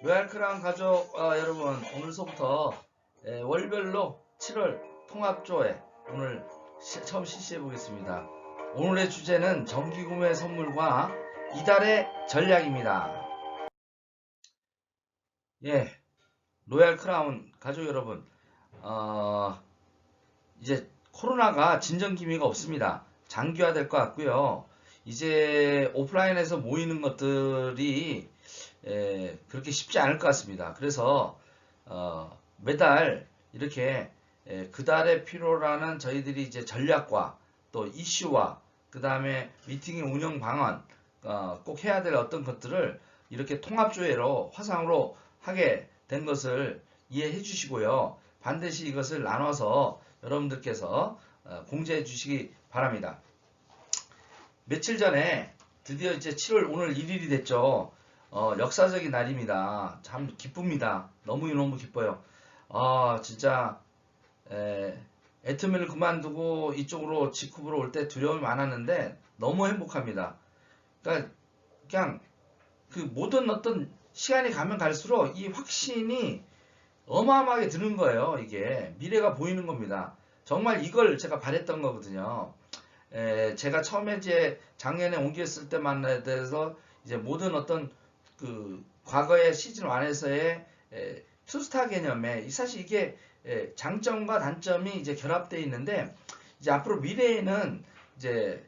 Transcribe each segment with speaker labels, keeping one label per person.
Speaker 1: 로얄크라운 가족 여러분, 오늘서부터 월별로 7월 통합조회 오늘 처음 실시해 보겠습니다. 오늘의 주제는 정기구매 선물과 이달의 전략입니다. 예, 로얄크라운 가족 여러분, 이제 코로나가 진정 기미가 없습니다. 장기화될 것 같고요. 이제 오프라인에서 모이는 것들이 그렇게 쉽지 않을 것 같습니다. 그래서 매달 이렇게 그달의 필요라는 저희들이 이제 전략과 또 이슈와 그 다음에 미팅의 운영 방안 꼭 해야 될 어떤 것들을 이렇게 통합조회로 화상으로 하게 된 것을 이해해 주시고요. 반드시 이것을 나눠서 여러분들께서 공지해 주시기 바랍니다. 며칠 전에 드디어 이제 7월 오늘 1일이 됐죠. 역사적인 날입니다. 참 기쁩니다. 너무 기뻐요. 진짜 애터미를 그만두고 이쪽으로 직후으로 올 때 두려움이 많았는데 너무 행복합니다. 그러니까 그냥 그 모든 어떤 시간이 가면 갈수록 이 확신이 어마어마하게 드는 거예요. 이게 미래가 보이는 겁니다. 정말 이걸 제가 바랬던 거거든요. 제가 처음에 이제 작년에 옮겼을 때만 해서 이제 모든 어떤 그 과거의 시즌 1에서의 투스타 개념에 사실 이게 장점과 단점이 이제 결합되어 있는데 이제 앞으로 미래에는 이제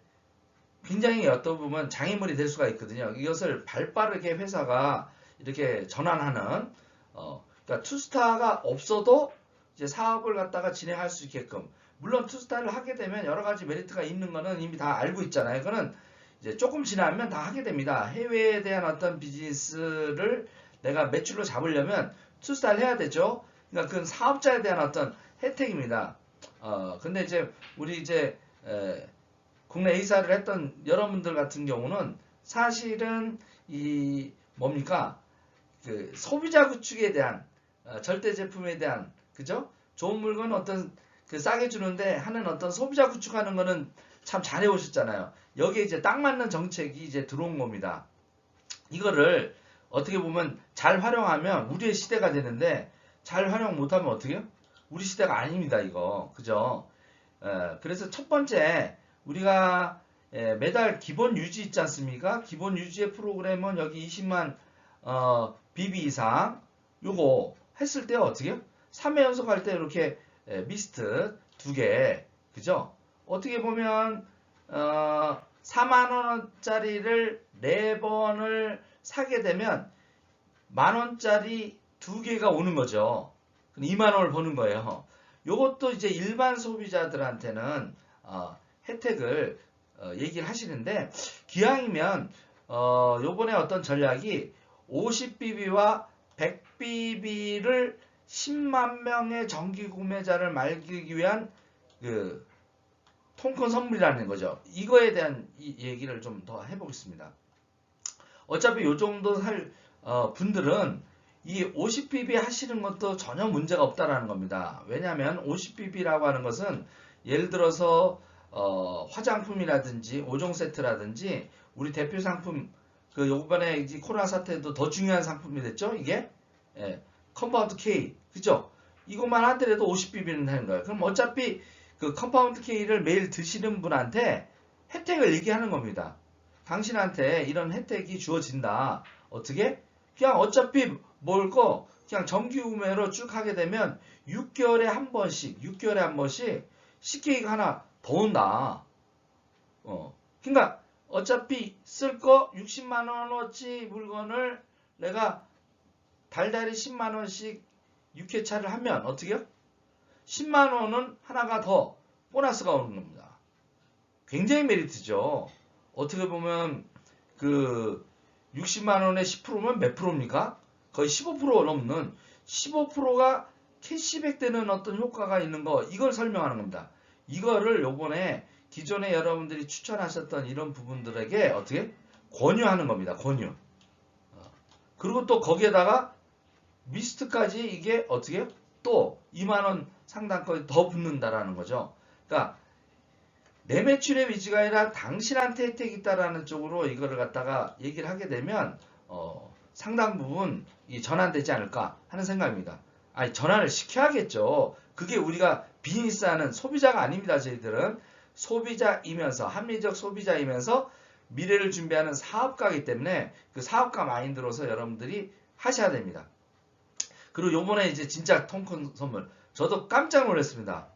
Speaker 1: 굉장히 어떤 부분 장애물이 될 수가 있거든요. 이것을 발빠르게 회사가 이렇게 전환하는 그러니까 투스타가 없어도 이제 사업을 갖다가 진행할 수 있게끔 물론 투스타를 하게 되면 여러 가지 메리트가 있는 거는 이미 다 알고 있잖아요. 그거는 이제 조금 지나면 다 하게 됩니다. 해외에 대한 어떤 비즈니스를 내가 매출로 잡으려면 투스타를 해야 되죠. 그러니까 그건 사업자에 대한 어떤 혜택입니다. 근데 이제 우리 이제 국내 A사를 했던 여러분들 같은 경우는 사실은 이 뭡니까 그 소비자 구축에 대한 절대 제품에 대한 그죠? 좋은 물건 어떤 그 싸게 주는데 하는 어떤 소비자 구축하는 거는 참 잘해 오셨잖아요. 여기에 이제 딱 맞는 정책이 이제 들어온 겁니다. 이거를 어떻게 보면 잘 활용하면 우리의 시대가 되는데 잘 활용 못하면 어떻게 해요? 우리 시대가 아닙니다, 이거. 그죠? 그래서 첫 번째 우리가 매달 기본 유지 있지 않습니까? 기본 유지의 프로그램은 여기 20만 BB 이상 요거 했을 때 어떻게 해요? 3회 연속할 때 이렇게 미스트 2개 그죠? 어떻게 보면 4만원짜리를 4번을 사게 되면 만원짜리 2개가 오는 거죠. 2만원을 버는 거예요. 요것도 이제 일반 소비자들한테는 혜택을 얘기를 하시는데 기왕이면 요번에 어떤 전략이 50BB와 100BB를 10만 명의 정기 구매자를 말기기 위한 그 통큰 선물이라는 거죠. 이거에 대한 얘기를 좀 더 해보겠습니다. 어차피 요 정도 살 분들은 이 50BB 하시는 것도 전혀 문제가 없다라는 겁니다. 왜냐하면 50BB라고 하는 것은 예를 들어서 화장품이라든지 5종 세트라든지 우리 대표 상품 그 요번에 이제 코로나 사태도 더 중요한 상품이 됐죠. 이게 컴파운드 K 그죠? 이것만 하더라도 50BB는 되는 거예요. 그럼 어차피 그 컴파운드 K를 매일 드시는 분한테 혜택을 얘기하는 겁니다. 당신한테 이런 혜택이 주어진다. 어떻게? 그냥 어차피 뭘 거 그냥 정기 구매로 쭉 하게 되면 6개월에 한 번씩 CK가 하나 더 온다. 그러니까 어차피 쓸 거 60만 원어치 물건을 내가 달달이 10만 원씩 6회차를 하면 어떻게 해요? 10만 원은 하나가 더 보너스가 오는 겁니다. 굉장히 메리트죠. 어떻게 보면 그 60만 원에 10%면 몇 프로입니까? 거의 15% 넘는 15%가 캐시백 되는 어떤 효과가 있는 거 이걸 설명하는 겁니다. 이거를 요번에 기존에 여러분들이 추천하셨던 이런 부분들에게 어떻게 권유하는 겁니다. 권유. 그리고 또 거기에다가 미스트까지 이게 어떻게 또 2만원 상당까지 더 붙는다라는 거죠. 그러니까 내 매출의 위치가 아니라 당신한테 혜택이 있다라는 쪽으로 이거를 갖다가 얘기를 하게 되면 상당 부분 이 전환되지 않을까 하는 생각입니다. 아니, 전환을 시켜야겠죠. 그게 우리가 비즈니스하는 소비자가 아닙니다. 저희들은 소비자이면서 합리적 소비자이면서 미래를 준비하는 사업가이기 때문에 그 사업가 마인드로서 여러분들이 하셔야 됩니다. 그리고 요번에 이제 진짜 통큰 선물, 저도 깜짝 놀랐습니다.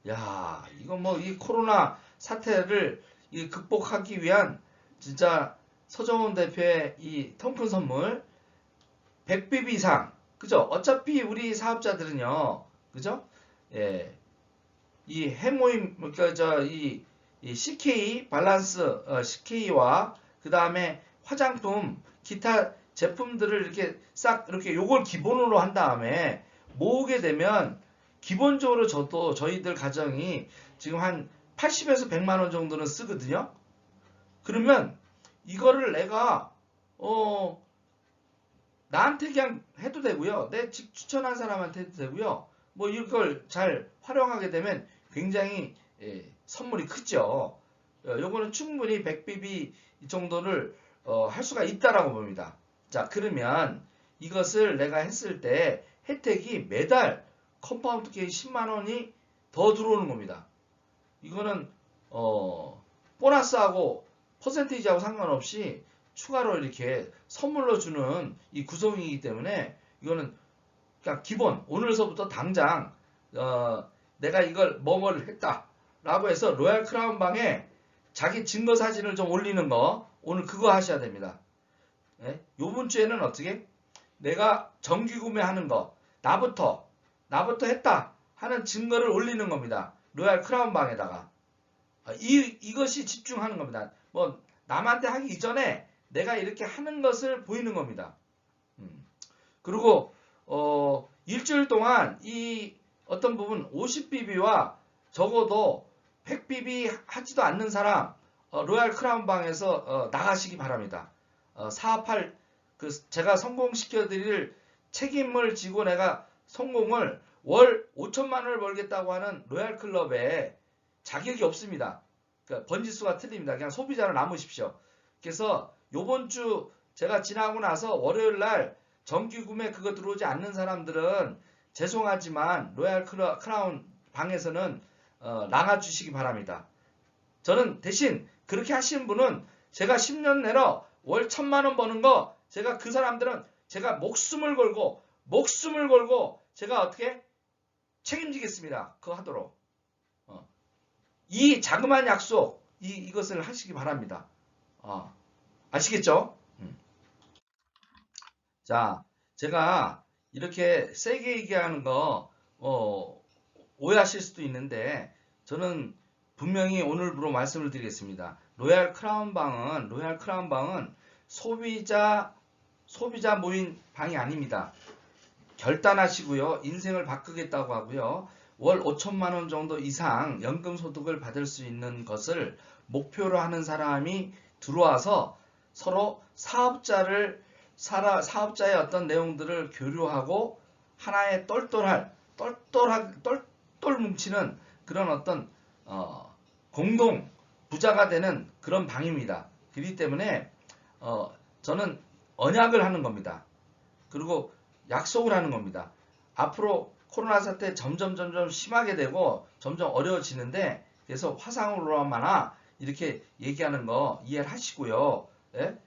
Speaker 1: 야, 이거 뭐 이 코로나 사태를 극복하기 위한 진짜 서정훈 대표의 이 통큰 선물 100비비 이상, 그죠? 어차피 우리 사업자들은요, 그죠? 예, 이 해모임, 그러니까 이 CK 밸런스, CK와 그 다음에 화장품, 기타 제품들을 이렇게 싹 이렇게 요걸 기본으로 한 다음에 모으게 되면 기본적으로 저희들 가정이 지금 한 80에서 100만 원 정도는 쓰거든요. 그러면 이거를 내가 나한테 그냥 해도 되고요. 내 추천한 사람한테 해도 되고요. 뭐 이걸 잘 활용하게 되면 굉장히 선물이 크죠. 요거는 충분히 100BB 정도를 할 수가 있다라고 봅니다. 자, 그러면 이것을 내가 했을 때 혜택이 매달 컴파운드 게임 10만 원이 더 들어오는 겁니다. 이거는 보너스하고 퍼센테이지하고 상관없이 추가로 이렇게 선물로 주는 이 구성이기 때문에 이거는 그냥 기본 오늘서부터 당장 내가 이걸 뭐뭐를 했다 라고 해서 로얄 크라운 방에 자기 증거 사진을 좀 올리는 거 오늘 그거 하셔야 됩니다. 네? 요번 주에는 어떻게 내가 정기 구매하는 거 나부터 했다 하는 증거를 올리는 겁니다. 로얄 크라운 방에다가 이것이 집중하는 겁니다. 뭐 남한테 하기 이전에 내가 이렇게 하는 것을 보이는 겁니다. 그리고 일주일 동안 이 어떤 부분 50BB와 적어도 100BB 하지도 않는 사람 로얄 크라운 방에서 나가시기 바랍니다. 사업할 제가 성공시켜 드릴 책임을 지고 내가 성공을 월 5천만 원을 벌겠다고 하는 로얄 클럽에 자격이 없습니다. 그러니까 번지수가 틀립니다. 그냥 소비자로 남으십시오. 그래서 요번 주 제가 지나고 나서 월요일 날 정기 구매 그거 들어오지 않는 사람들은 죄송하지만 로얄 크라운 방에서는 나가 주시기 바랍니다. 저는 대신 그렇게 하신 분은 제가 10년 내로 월 1,000만 원 버는 거 제가 그 사람들은 제가 목숨을 걸고 제가 어떻게 책임지겠습니다. 그거 하도록. 이 자그마한 약속 이것을 하시기 바랍니다. 아시겠죠? 자, 제가 이렇게 세게 얘기하는 거 오해하실 수도 있는데 저는 분명히 오늘부로 말씀을 드리겠습니다. 로얄 크라운 방은 소비자 모임 방이 아닙니다. 결단하시고요. 인생을 바꾸겠다고 하고요. 월 5천만 원 정도 이상 연금 소득을 받을 수 있는 것을 목표로 하는 사람이 들어와서 서로 사업자의 어떤 내용들을 교류하고 하나의 똘똘 뭉치는 그런 어떤 공동 부자가 되는 그런 방입니다. 그렇기 때문에 저는 언약을 하는 겁니다. 그리고 약속을 하는 겁니다. 앞으로 코로나 사태 점점 심하게 되고 점점 어려워지는데 그래서 화상으로만 이렇게 얘기하는 거 이해를 하시고요. 예?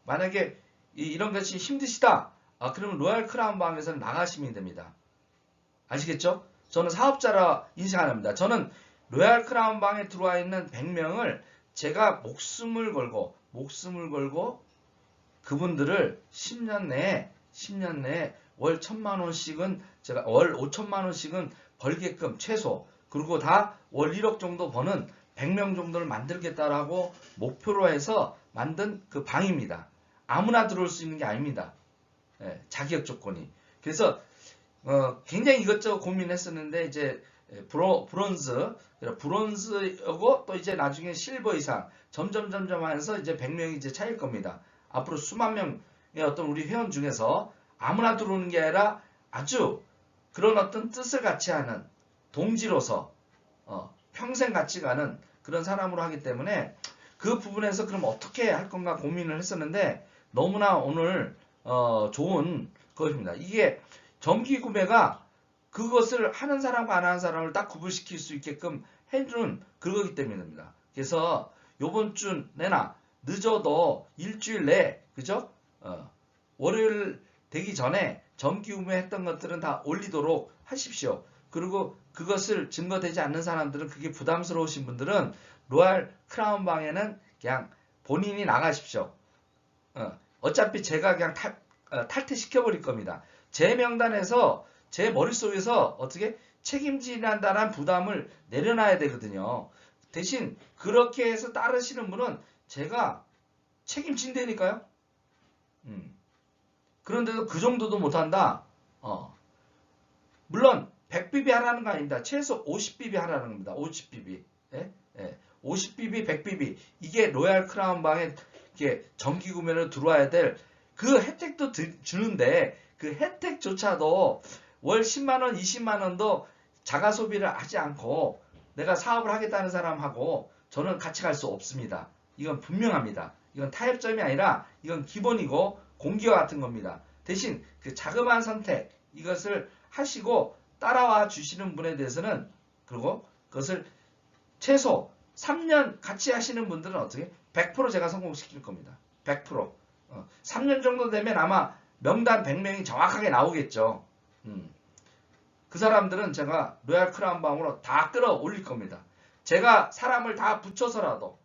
Speaker 1: 만약에 이런 것이 힘드시다. 그러면 로얄 크라운 방에서는 나가시면 됩니다. 아시겠죠? 저는 사업자라 인식 안 합니다. 저는 로얄 크라운 방에 들어와 있는 100명을 제가 목숨을 걸고 그분들을 10년 내에 월 1,000만 원씩은 제가 월 5천만 원씩은 벌게끔 최소 그리고 다 월 1억 정도 버는 100명 정도를 만들겠다라고 목표로 해서 만든 그 방입니다. 아무나 들어올 수 있는 게 아닙니다. 자격 조건이. 그래서 굉장히 이것저것 고민했었는데 이제 브론즈하고 또 이제 나중에 실버 이상 점점 하면서 이제 100명이 이제 차일 겁니다. 앞으로 수만 명의 어떤 우리 회원 중에서 아무나 들어오는 게 아니라 아주 그런 어떤 뜻을 같이 하는 동지로서 평생 같이 가는 그런 사람으로 하기 때문에 그 부분에서 그럼 어떻게 할 건가 고민을 했었는데 너무나 오늘 좋은 것입니다. 이게 정기 구매가 그것을 하는 사람과 안 하는 사람을 딱 구분시킬 수 있게끔 해주는 그거기 때문입니다. 그래서 요번 주 내나 늦어도 일주일 내에 그죠? 월요일 되기 전에 정기 구매했던 것들은 다 올리도록 하십시오. 그리고 그것을 증거되지 않는 사람들은 그게 부담스러우신 분들은 로얄 크라운 방에는 그냥 본인이 나가십시오. 어차피 제가 그냥 탈퇴시켜버릴 겁니다. 제 명단에서 제 머릿속에서 어떻게 책임진다는 부담을 내려놔야 되거든요. 대신 그렇게 해서 따르시는 분은 제가 책임진다니까요. 그런데도 그 정도도 못한다. 물론 100BB 하라는 거 아닙니다. 최소 50BB 하라는 겁니다. 50BB. 예? 예. 50BB, 100BB. 이게 로얄 크라운 방에 이게 정기 구매로 들어와야 될 그 혜택도 주는데 그 혜택조차도 월 10만원, 20만원도 자가 소비를 하지 않고 내가 사업을 하겠다는 사람하고 저는 같이 갈 수 없습니다. 이건 분명합니다. 이건 타협점이 아니라 이건 기본이고 공기와 같은 겁니다. 대신 그 자그마한 선택 이것을 하시고 따라와 주시는 분에 대해서는 그리고 그것을 최소 3년 같이 하시는 분들은 어떻게 100% 제가 성공시킬 겁니다. 100%. 3년 정도 되면 아마 명단 100명이 정확하게 나오겠죠. 그 사람들은 제가 로얄 크라운 방으로 다 끌어올릴 겁니다. 제가 사람을 다 붙여서라도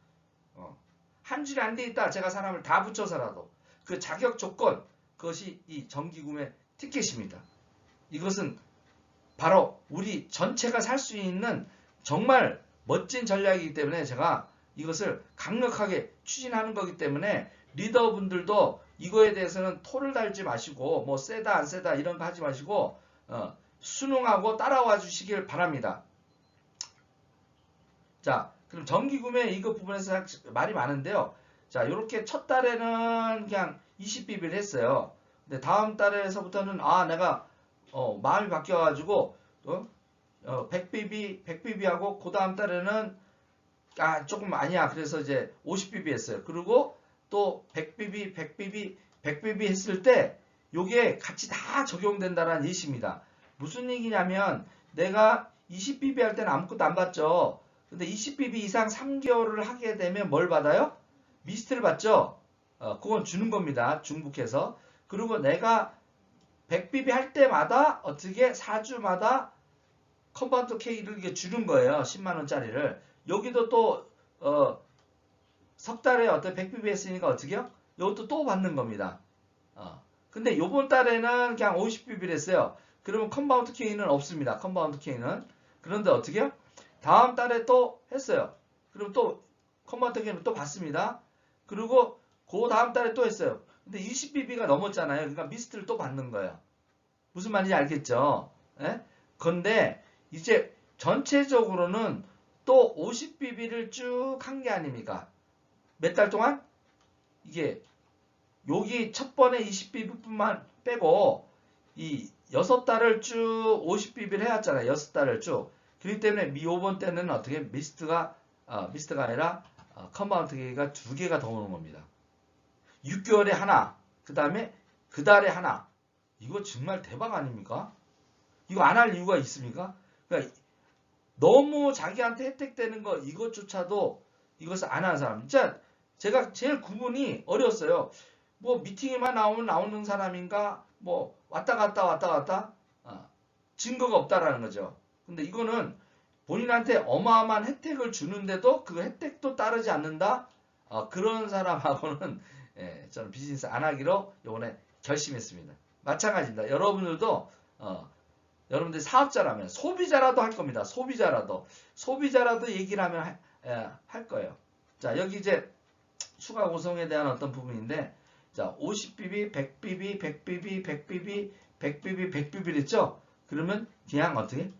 Speaker 1: 한 줄이 안 돼 있다 제가 사람을 다 붙여서라도 그 자격 조건 그것이 이 정기구매 티켓입니다. 이것은 바로 우리 전체가 살 수 있는 정말 멋진 전략이기 때문에 제가 이것을 강력하게 추진하는 거기 때문에 리더분들도 이거에 대해서는 토를 달지 마시고 뭐 세다 안 세다 이런 거 하지 마시고 순응하고 따라와 주시길 바랍니다. 자, 그럼 정기구매 이거 부분에서 말이 많은데요. 자, 이렇게 첫 달에는 그냥 20BB를 했어요. 근데 다음 달에서부터는 내가 마음이 바뀌어가지고 100BB 하고 그 다음 달에는 조금 아니야. 그래서 이제 50BB 했어요. 그리고 또 100BB 했을 때 요게 같이 다 적용된다는 예시입니다. 무슨 얘기냐면 내가 20BB 할 때는 아무것도 안 받죠. 근데 20BB 이상 3개월을 하게 되면 뭘 받아요? 미스트를 받죠. 그건 주는 겁니다. 중국에서. 그리고 내가 100BB 할 때마다 어떻게 4주마다 컴파운드 K를 주는 거예요. 10만원짜리를. 여기도 또 석 달에 어떤 100BB 했으니까 어떻게요? 이것도 또 받는 겁니다. 근데 요번 달에는 그냥 50BB를 했어요. 그러면 컴파운드 K는 없습니다. 컴파운드 K는. 그런데 어떻게요? 다음 달에 또 했어요. 그럼 또 컴파운드 K는 또 받습니다. 그리고 그 다음 달에 또 했어요. 근데 20BB가 넘었잖아요. 그러니까 미스트를 또 받는 거예요. 무슨 말인지 알겠죠? 예? 근데 이제 전체적으로는 또 50BB를 쭉 한 게 아닙니까? 몇 달 동안? 이게 여기 첫 번에 20BB뿐만 빼고 이 6달을 쭉 50BB를 해왔잖아요. 6달을 쭉. 그렇기 때문에 요번 때는 어떻게 미스트가 아니라 컴파운드 K가 2개가 더 오는 겁니다. 6개월에 하나, 그 다음에 그 달에 하나. 이거 정말 대박 아닙니까? 이거 안 할 이유가 있습니까? 그러니까 너무 자기한테 혜택되는 거 이것조차도 이것을 안 하는 사람. 진짜 제가 제일 구분이 어려웠어요. 뭐 미팅에만 나오면 나오는 사람인가? 뭐 왔다 갔다 증거가 없다라는 거죠. 근데 이거는 본인한테 어마어마한 혜택을 주는데도 그 혜택도 따르지 않는다? 그런 사람하고는 저는 비즈니스 안 하기로 이번에 결심했습니다. 마찬가지입니다. 여러분들도 여러분들이 사업자라면 소비자라도 할 겁니다. 소비자라도 얘기를 하면 할 거예요. 자, 여기 이제 추가 구성에 대한 어떤 부분인데, 자, 50BB, 100BB, 100BB, 100BB, 100BB 했죠? 그러면 그냥 어떻게?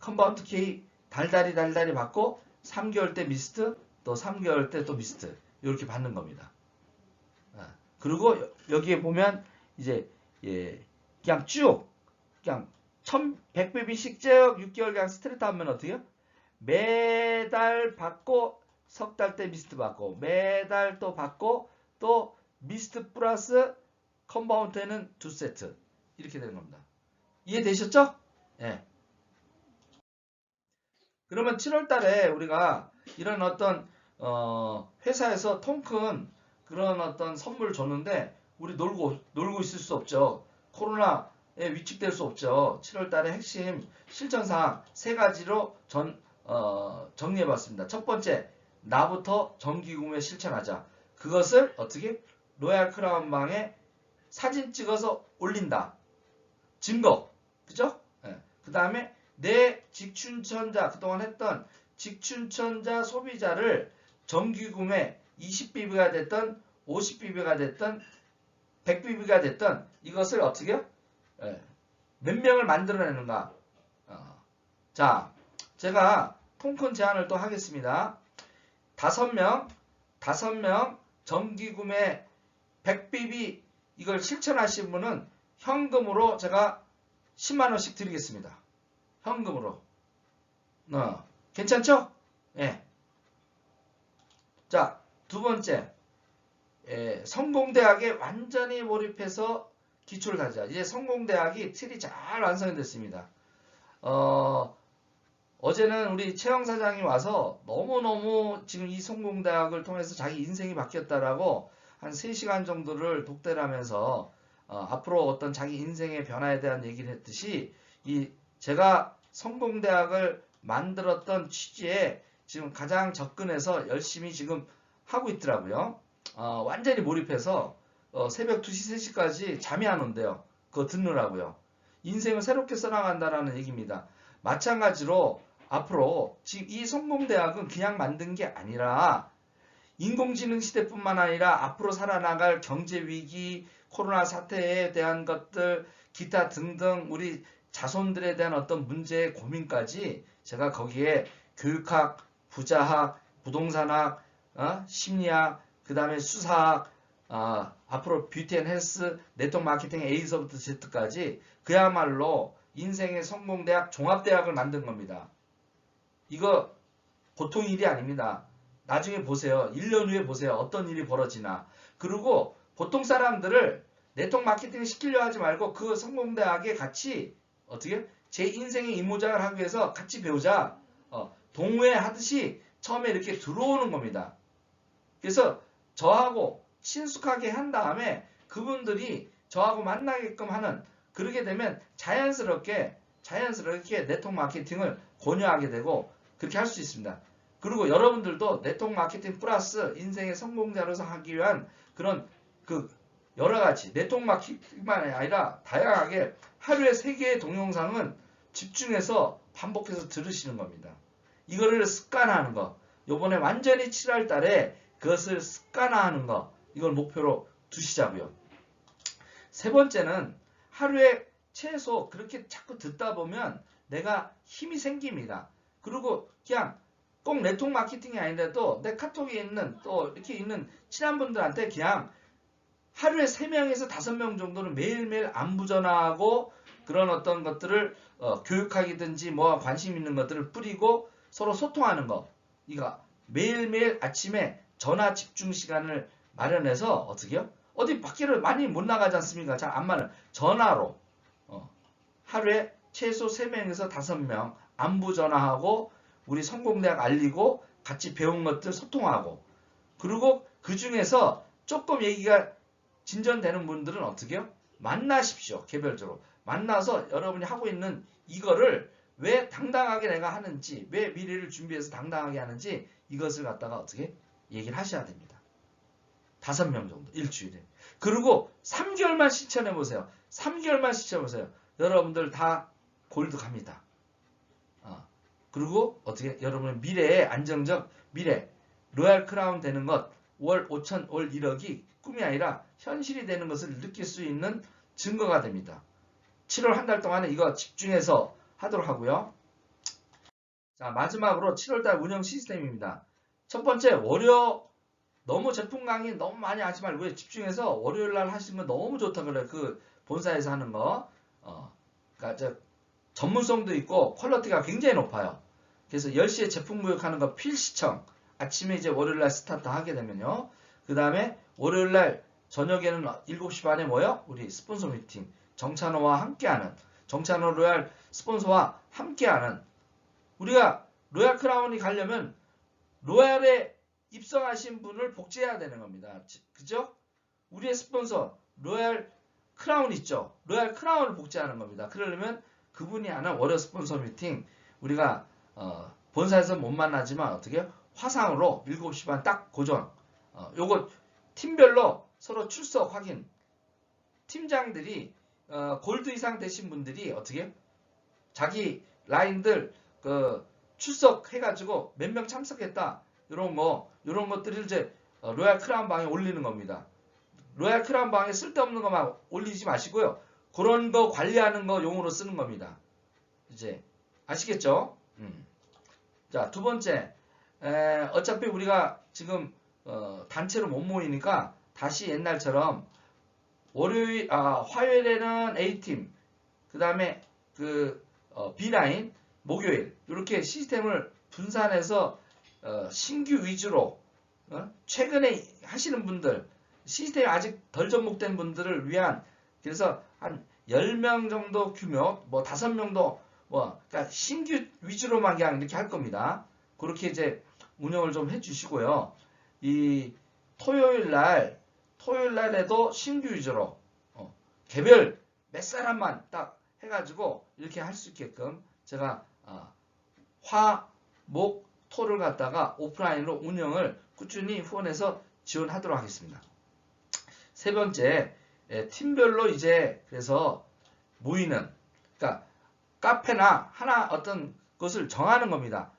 Speaker 1: 컴파운드 K 달달이 받고 3개월 때 미스트, 또 3개월 때 또 미스트 이렇게 받는 겁니다. 그리고 여기에 보면 이제 그냥 쭉 그냥 100BB씩 쭉 6개월 그냥 스트레이트 하면 어떻게 해요? 매달 받고 석 달 때 미스트 받고 매달 또 받고 또 미스트 플러스 컴파운드에는 2세트. 이렇게 되는 겁니다. 이해되셨죠? 예. 그러면 7월 달에 우리가 이런 어떤 회사에서 통큰 그런 어떤 선물을 줬는데 우리 놀고 있을 수 없죠. 코로나에 위축될 수 없죠. 7월 달에 핵심 실천사항 3가지로 정리해 봤습니다. 첫 번째, 나부터 정기구매 실천하자. 그것을 어떻게? 로얄 크라운방에 사진 찍어서 올린다. 증거. 그죠? 네. 그 다음에 내 직춘천자, 그동안 했던 직춘천자 소비자를 정기구매 20BB가 됐던 50BB가 됐던 100BB가 됐던 이것을 어떻게 해요? 몇 명을 만들어내는가. 자, 제가 통큰 제안을 또 하겠습니다. 5명 정기구매 100BB 이걸 실천하신 분은 현금으로 제가 10만원씩 드리겠습니다. 현금으로. 괜찮죠? 예. 자, 두 번째. 성공대학에 완전히 몰입해서 기초를 다지자. 이제 성공대학이 틀이 잘 완성이 됐습니다. 어제는 우리 최영 사장이 와서 너무너무 지금 이 성공대학을 통해서 자기 인생이 바뀌었다라고 한 3시간 정도를 독대를 하면서 앞으로 어떤 자기 인생의 변화에 대한 얘기를 했듯이 제가 성공대학을 만들었던 취지에 지금 가장 접근해서 열심히 지금 하고 있더라고요. 완전히 몰입해서 새벽 2시, 3시까지 잠이 안 온대요. 그거 듣느라고요. 인생을 새롭게 써나간다라는 얘기입니다. 마찬가지로 앞으로 지금 이 성공대학은 그냥 만든 게 아니라 인공지능 시대뿐만 아니라 앞으로 살아나갈 경제위기, 코로나 사태에 대한 것들, 기타 등등 우리 자손들에 대한 어떤 문제의 고민까지 제가 거기에 교육학, 부자학, 부동산학, 심리학, 그 다음에 수사학, 앞으로 뷰티 앤 헬스, 네트워크 마케팅 A서부터 Z까지 그야말로 인생의 성공대학, 종합대학을 만든 겁니다. 이거 보통 일이 아닙니다. 나중에 보세요. 1년 후에 보세요. 어떤 일이 벌어지나. 그리고 보통 사람들을 네트워크 마케팅 시키려 하지 말고 그 성공대학에 같이 어떻게 제 인생의 임무장을 하기 위해서 같이 배우자. 동호회 하듯이 처음에 이렇게 들어오는 겁니다. 그래서 저하고 친숙하게 한 다음에 그분들이 저하고 만나게끔 하는, 그러게 되면 자연스럽게 네트워크 마케팅을 권유하게 되고 그렇게 할 수 있습니다. 그리고 여러분들도 네트워크 마케팅 플러스 인생의 성공자로서 하기 위한 그런 여러 가지 네트워크 마케팅만 아니라 다양하게 하루에 3개의 동영상은 집중해서 반복해서 들으시는 겁니다. 이거를 습관화하는 거. 요번에 완전히 7월 달에 그것을 습관화하는 거. 이걸 목표로 두시자고요. 세 번째는 하루에 최소 그렇게 자꾸 듣다 보면 내가 힘이 생깁니다. 그리고 그냥 꼭 네트워크 마케팅이 아닌데도 내 카톡에 있는 또 이렇게 있는 친한 분들한테 그냥 하루에 3명에서 5명 정도는 매일매일 안부 전화하고 그런 어떤 것들을 교육하기든지 뭐 관심 있는 것들을 뿌리고 서로 소통하는 거. 이거 매일매일 아침에 전화 집중 시간을 마련해서 어떻게요? 어디 밖에를 많이 못 나가지 않습니까? 잘 안 많은 전화로 하루에 최소 3명에서 5명 안부 전화하고 우리 성공대학 알리고 같이 배운 것들 소통하고, 그리고 그 중에서 조금 얘기가 진전되는 분들은 어떻게 해요? 만나십시오. 개별적으로. 만나서 여러분이 하고 있는 이거를 왜 당당하게 내가 하는지, 왜 미래를 준비해서 당당하게 하는지 이것을 갖다가 어떻게 얘기를 하셔야 됩니다. 5명 정도 일주일에. 그리고 3개월만 실천해보세요. 3개월만 실천해보세요. 여러분들 다 골드 갑니다. 그리고 어떻게 여러분의 미래의 안정적 미래, 로얄 크라운 되는 것, 월 5천, 월 1억이 꿈이 아니라 현실이 되는 것을 느낄 수 있는 증거가 됩니다. 7월 한 달 동안은 이거 집중해서 하도록 하고요. 자, 마지막으로 7월달 운영 시스템입니다. 첫 번째, 너무 제품 강의 너무 많이 하지 말고 집중해서 월요일날 하시는 거 너무 좋다 그래요. 그 본사에서 하는 거. 그러니까 전문성도 있고 퀄리티가 굉장히 높아요. 그래서 10시에 제품 구역하는 거 필시청. 아침에 이제 월요일날 스타트 하게 되면요. 그 다음에 월요일날 저녁에는 7시 반에 뭐요? 우리 스폰서 미팅. 정찬호와 함께하는, 정찬호 로얄 스폰서와 함께하는, 우리가 로얄 크라운이 가려면 로얄에 입성하신 분을 복제해야 되는 겁니다. 그죠? 우리의 스폰서 로얄 크라운 있죠? 로얄 크라운을 복제하는 겁니다. 그러려면 그분이 하는 월요 스폰서 미팅, 우리가 본사에서 못 만나지만 어떻게 화상으로 7시 반 딱 고정. 요거 팀별로 서로 출석 확인. 팀장들이 골드 이상 되신 분들이 어떻게 자기 라인들 출석해가지고 몇 명 참석했다. 이런 것들을 이제 로얄 크라운 방에 올리는 겁니다. 로얄 크라운 방에 쓸데없는 것만 올리지 마시고요. 그런 거 관리하는 거 용어로 쓰는 겁니다. 이제 아시겠죠? 자, 두 번째, 어차피 우리가 지금 단체로 못 모이니까 다시 옛날처럼 화요일에는 A팀, 그 다음에 B라인, 목요일 이렇게 시스템을 분산해서 신규 위주로 최근에 하시는 분들, 시스템이 아직 덜 접목된 분들을 위한, 그래서 한 10명 정도 규모, 뭐 5명도 그러니까 신규 위주로만 그냥 이렇게 할 겁니다. 그렇게 이제 운영을 좀 해주시고요. 이 토요일 날에도 신규 위주로 개별 몇 사람만 딱 해가지고 이렇게 할 수 있게끔 제가 화, 목, 토를 갖다가 오프라인으로 운영을 꾸준히 후원해서 지원하도록 하겠습니다. 세 번째, 팀별로 이제 그래서 모이는, 그러니까 카페나 하나 어떤 것을 정하는 겁니다.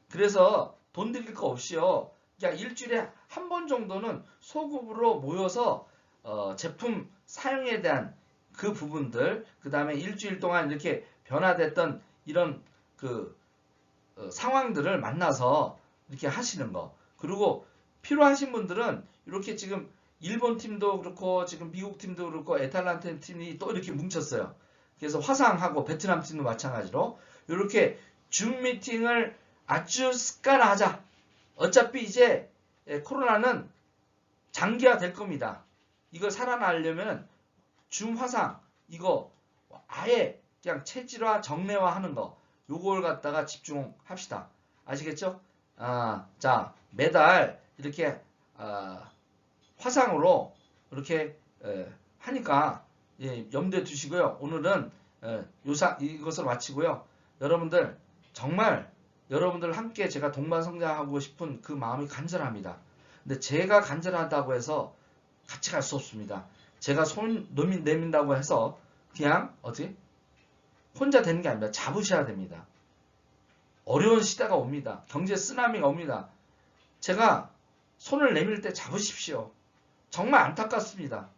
Speaker 1: 그래서 돈 들일 거 없이요. 그냥 일주일에 한 번 정도는 소급으로 모여서 제품 사용에 대한 그 부분들, 그 다음에 일주일 동안 이렇게 변화됐던 이런 상황들을 만나서 이렇게 하시는 거. 그리고 필요하신 분들은 이렇게 지금 일본 팀도 그렇고 지금 미국 팀도 그렇고 애탈란타 팀이 또 이렇게 뭉쳤어요. 그래서 화상하고 베트남 팀도 마찬가지로 이렇게 줌 미팅을 아주 습관화하자. 어차피 이제 코로나는 장기화 될 겁니다. 이걸 살아나려면 줌 화상 이거 아예 그냥 체질화 정례화 하는 거, 요걸 갖다가 집중합시다. 아시겠죠? 자, 매달 이렇게 화상으로 이렇게 하니까 염두에 두시고요. 오늘은 이것을 마치고요. 여러분들 정말 여러분들 함께 제가 동반성장하고 싶은 그 마음이 간절합니다. 근데 제가 간절하다고 해서 같이 갈 수 없습니다. 제가 손 내민다고 해서 그냥 혼자 되는 게 아닙니다. 잡으셔야 됩니다. 어려운 시대가 옵니다. 경제 쓰나미가 옵니다. 제가 손을 내밀 때 잡으십시오. 정말 안타깝습니다.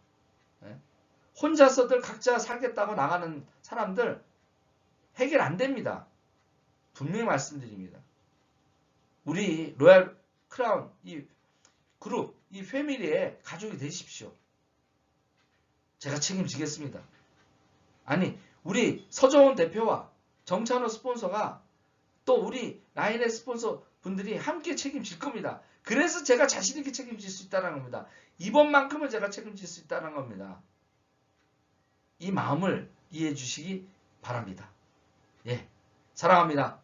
Speaker 1: 혼자서들 각자 살겠다고 나가는 사람들 해결 안 됩니다. 분명히 말씀드립니다. 우리 로얄 크라운 이 그룹, 이 패밀리의 가족이 되십시오. 제가 책임지겠습니다. 아니, 우리 서정훈 대표와 정찬호 스폰서가 또 우리 라인의 스폰서 분들이 함께 책임질 겁니다. 그래서 제가 자신 있게 책임질 수 있다는 겁니다. 이번만큼은 제가 책임질 수 있다는 겁니다. 이 마음을 이해해 주시기 바랍니다. 예, 사랑합니다.